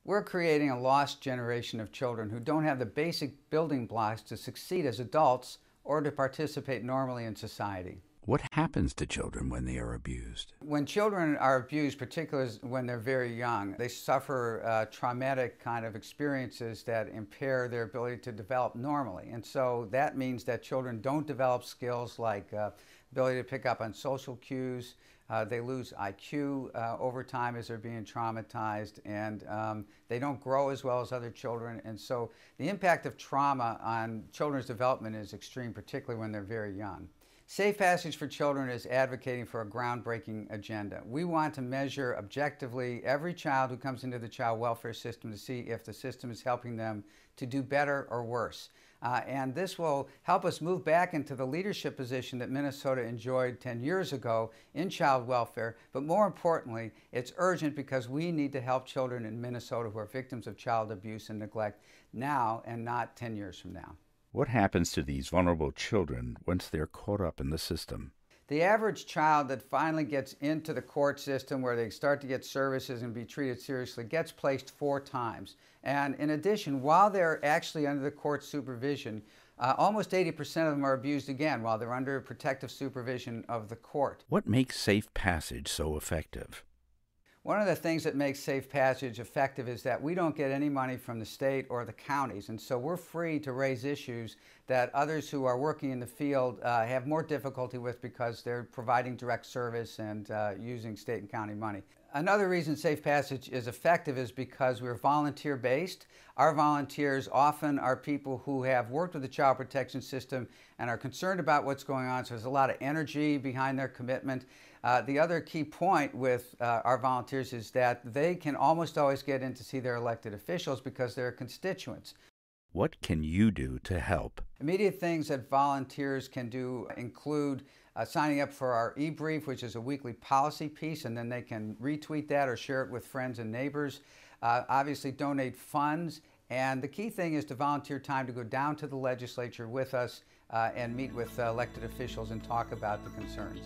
We're creating a lost generation of children who don't have the basic building blocks to succeed as adults or to participate normally in society. What happens to children when they are abused? When children are abused, particularly when they're very young, they suffer traumatic kind of experiences that impair their ability to develop normally. And so that means that children don't develop skills like ability to pick up on social cues. They lose IQ over time as they're being traumatized, and they don't grow as well as other children. And so the impact of trauma on children's development is extreme, particularly when they're very young. Safe Passage for Children is advocating for a groundbreaking agenda. We want to measure objectively every child who comes into the child welfare system to see if the system is helping them to do better or worse. And this will help us move back into the leadership position that Minnesota enjoyed 10 years ago in child welfare. But more importantly, it's urgent because we need to help children in Minnesota who are victims of child abuse and neglect now and not 10 years from now. What happens to these vulnerable children once they're caught up in the system? The average child that finally gets into the court system where they start to get services and be treated seriously gets placed 4 times. And in addition, while they're actually under the court supervision, almost 80% of them are abused again while they're under protective supervision of the court. What makes Safe Passage so effective? One of the things that makes Safe Passage effective is that we don't get any money from the state or the counties, and so we're free to raise issues that others who are working in the field have more difficulty with because they're providing direct service and using state and county money. Another reason Safe Passage is effective is because we're volunteer-based. Our volunteers often are people who have worked with the child protection system and are concerned about what's going on, so there's a lot of energy behind their commitment. The other key point with our volunteers is that they can almost always get in to see their elected officials because they're constituents. What can you do to help? Immediate things that volunteers can do include signing up for our e-brief, which is a weekly policy piece, and then they can retweet that or share it with friends and neighbors. Obviously donate funds, and the key thing is to volunteer time to go down to the legislature with us and meet with elected officials and talk about the concerns.